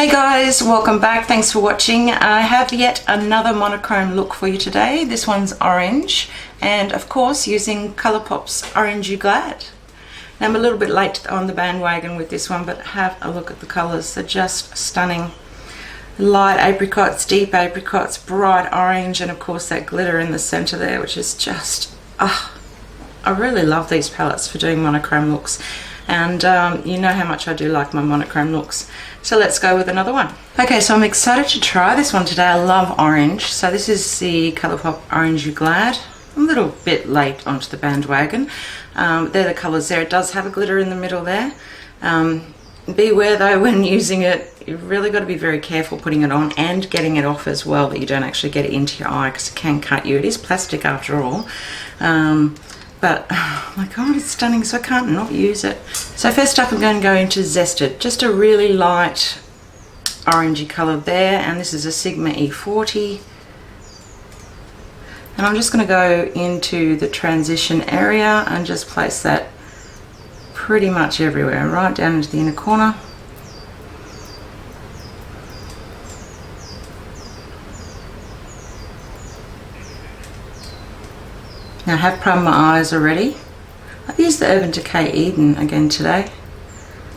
Hey guys, welcome back. Thanks for watching. I have yet another monochrome look for you today. This one's orange and of course using Colourpop's Orange You Glad. Now I'm a little bit late on the bandwagon with this one, but have a look at the colours. They're just stunning. Light apricots, deep apricots, bright orange, and of course that glitter in the centre there, which is just, I really love these palettes for doing monochrome looks. And you know how much I do like my monochrome looks. So let's go with another one. Okay, so I'm excited to try this one today. I love orange. So this is the Colourpop Orange You Glad. I'm a little bit late onto the bandwagon. They're the colours there. It does have a glitter in the middle there. Beware though when using it, you've really got to be very careful putting it on and getting it off as well, that you don't actually get it into your eye because it can cut you. It is plastic after all. But oh my god, it's stunning, so I can't not use it. So first up I'm going to go into Zested, just a really light orangey colour there, and this is a Sigma E40. And I'm just going to go into the transition area and just place that pretty much everywhere, right down into the inner corner. Now I have primed my eyes already. I've used the Urban Decay Eden again today.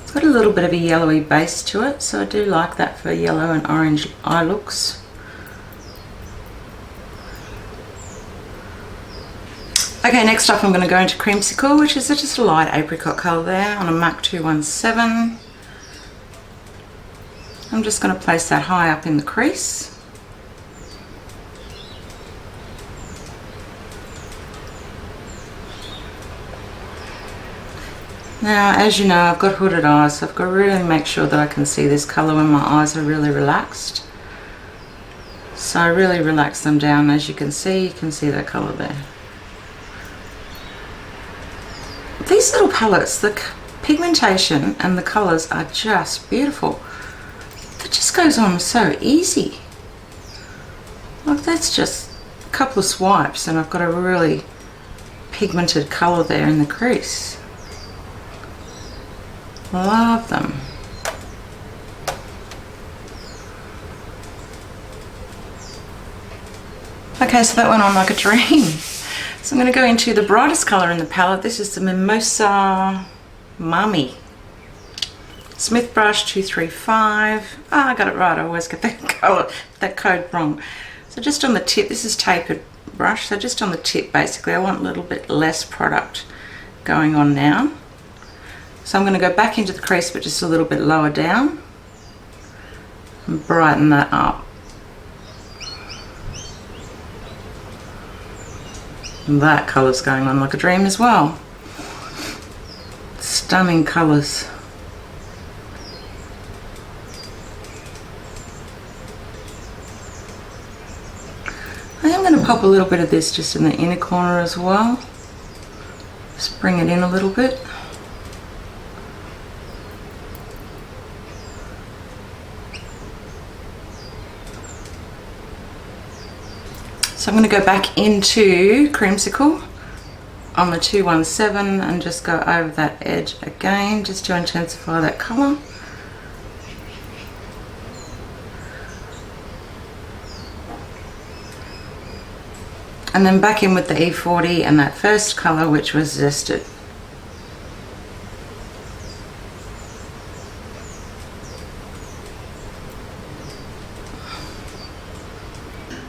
It's got a little bit of a yellowy base to it, so I do like that for yellow and orange eye looks. Okay, next up I'm going to go into Creamsicle, which is just a light apricot colour there on a MAC 217. I'm just going to place that high up in the crease. Now, as you know, I've got hooded eyes, so I've got to really make sure that I can see this colour when my eyes are really relaxed. So I really relax them down. As you can see that colour there. These little palettes, the pigmentation and the colours are just beautiful. It just goes on so easy. Like that's just a couple of swipes and I've got a really pigmented colour there in the crease. Love them. Okay, so that went on like a dream. So I'm going to go into the brightest colour in the palette. This is the Mimosa Mami. Smith brush 235. I got it right. I always get that code wrong. So just on the tip, this is tapered brush. So just on the tip, basically, I want a little bit less product going on now. So I'm going to go back into the crease, but just a little bit lower down and brighten that up. And that colour's going on like a dream as well. Stunning colours. I am going to pop a little bit of this just in the inner corner as well. Just bring it in a little bit. So I'm going to go back into Creamsicle on the 217 and just go over that edge again just to intensify that colour. And then back in with the E40 and that first colour, which was Zested.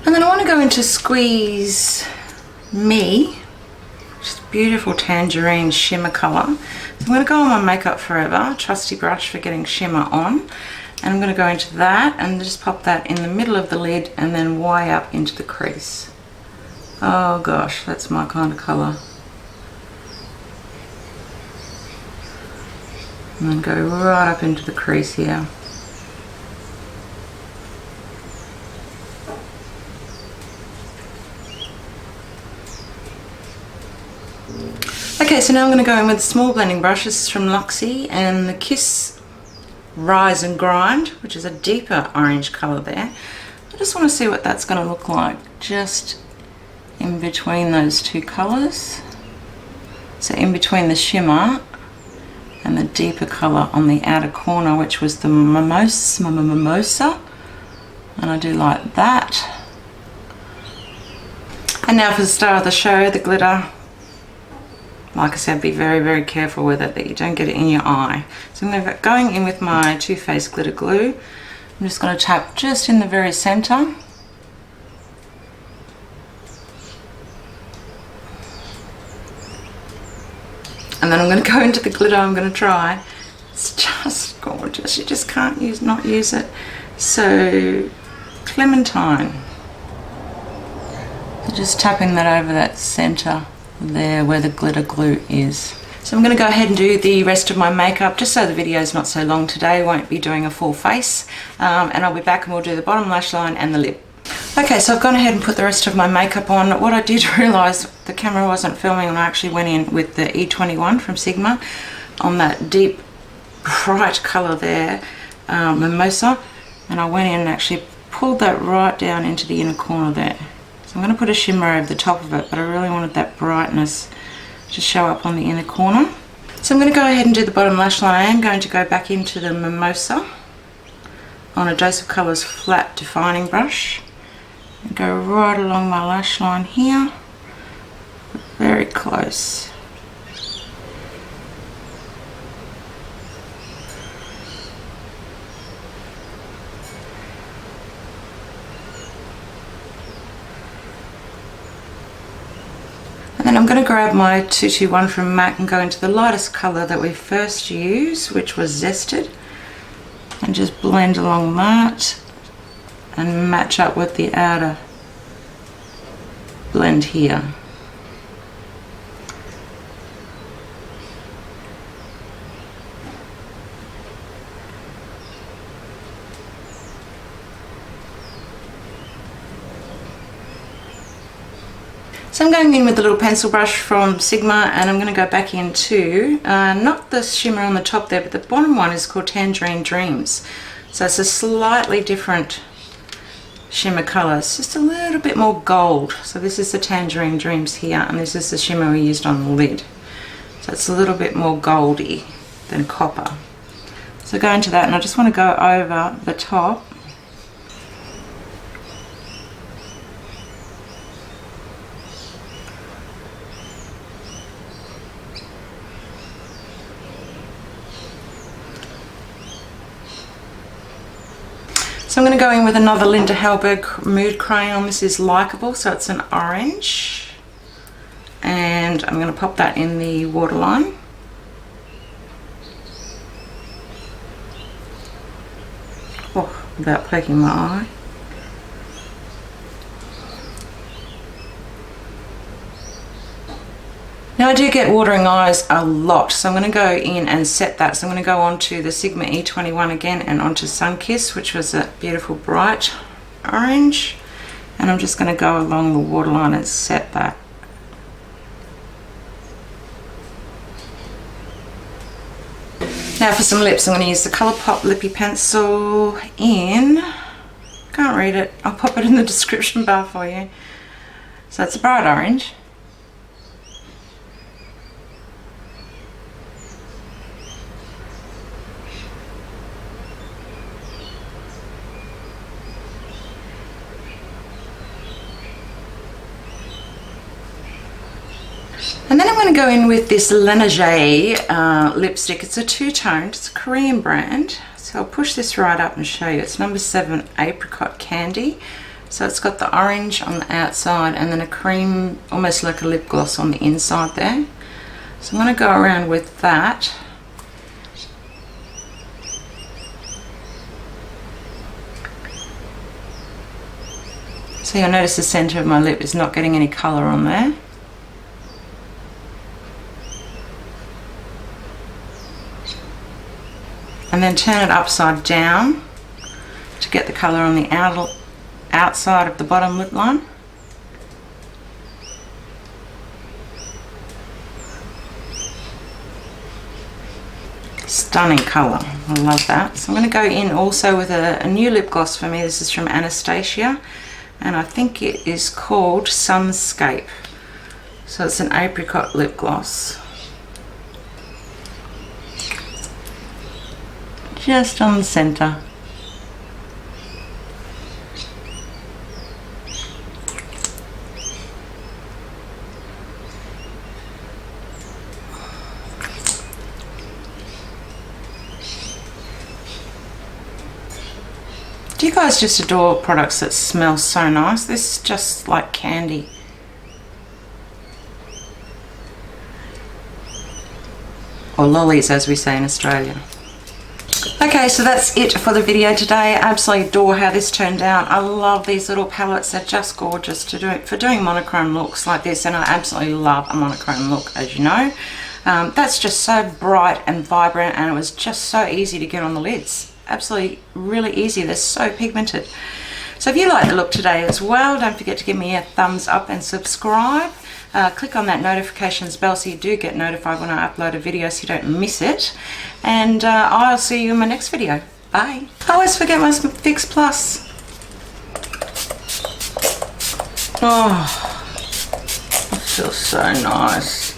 And then I want to go into Squeeze Me, which is a beautiful tangerine shimmer colour. So I'm going to go on my Makeup Forever trusty brush for getting shimmer on, and I'm going to go into that and just pop that in the middle of the lid and then way up into the crease. Oh gosh, that's my kind of colour. And then go right up into the crease here. Okay, so now I'm going to go in with a small blending brush. This is from Luxie and the Kiss Rise and Grind, which is a deeper orange colour there. I just want to see what that's going to look like just in between those two colours. So in between the shimmer and the deeper colour on the outer corner, which was the Mimosa, and I do like that. And now for the star of the show, the glitter. Like I said, be very, very careful with it that you don't get it in your eye. So I'm going in with my Too Faced glitter glue. I'm just going to tap just in the very centre. And then I'm going to go into the glitter I'm going to try. It's just gorgeous. You just can't not use it. So, Clementine. So just tapping that over that centre there where the glitter glue is. So I'm going to go ahead and do the rest of my makeup just so the video is not so long today. I won't be doing a full face, and I'll be back and we'll do the bottom lash line and the lip. Okay, so I've gone ahead and put the rest of my makeup on. What I did realise, the camera wasn't filming, and I actually went in with the E21 from Sigma on that deep bright colour there, Mimosa, and I went in and actually pulled that right down into the inner corner there. So I'm going to put a shimmer over the top of it, but I really wanted that brightness to show up on the inner corner. So I'm going to go ahead and do the bottom lash line. I am going to go back into the Mimosa on a Dose of Colours flat defining brush and go right along my lash line here, very close. And then I'm going to grab my 221 from MAC and go into the lightest colour that we first used, which was Zested, and just blend along that and match up with the outer blend here. So I'm going in with a little pencil brush from Sigma, and I'm going to go back into, not the shimmer on the top there, but the bottom one is called Tangerine Dreams. So it's a slightly different shimmer colour. It's just a little bit more gold. So this is the Tangerine Dreams here, and this is the shimmer we used on the lid. So it's a little bit more goldy than copper. So go into that, and I just want to go over the top. So I'm going to go in with another Hallberg Mood Crayon. This is Likeable, so it's an orange. And I'm going to pop that in the waterline. Oh, without poking my eye. Now I do get watering eyes a lot, so I'm going to go in and set that. So I'm going to go on to the Sigma E21 again and onto Sunkissed, which was a beautiful bright orange. And I'm just going to go along the waterline and set that. Now for some lips, I'm going to use the Colourpop Lippie Pencil in, can't read it, I'll pop it in the description bar for you. So it's a bright orange. And then I'm going to go in with this Lenager lipstick. It's a two-toned, it's a Korean brand. So I'll push this right up and show you. It's number 7 Apricot Candy. So it's got the orange on the outside and then a cream, almost like a lip gloss on the inside there. So I'm going to go around with that. So you'll notice the centre of my lip is not getting any colour on there. And then turn it upside down to get the colour on the outside of the bottom lip line. Stunning colour, I love that. So I'm going to go in also with a new lip gloss for me. This is from Anastasia, and I think it is called Sunscape. So it's an apricot lip gloss. just on the center. Do you guys just adore products that smell so nice? This is just like candy. Or lollies, as we say in Australia. Okay, so that's it for the video today. I absolutely adore how this turned out. I love these little palettes. They're just gorgeous for doing monochrome looks like this, and I absolutely love a monochrome look, as you know. That's just so bright and vibrant, and it was just so easy to get on the lids. Absolutely really easy. They're so pigmented. So if you like the look today as well, don't forget to give me a thumbs up and subscribe. Click on that notifications bell so you do get notified when I upload a video so you don't miss it. And I'll see you in my next video. Bye. I always forget my Fix Plus. Oh, it feels so nice.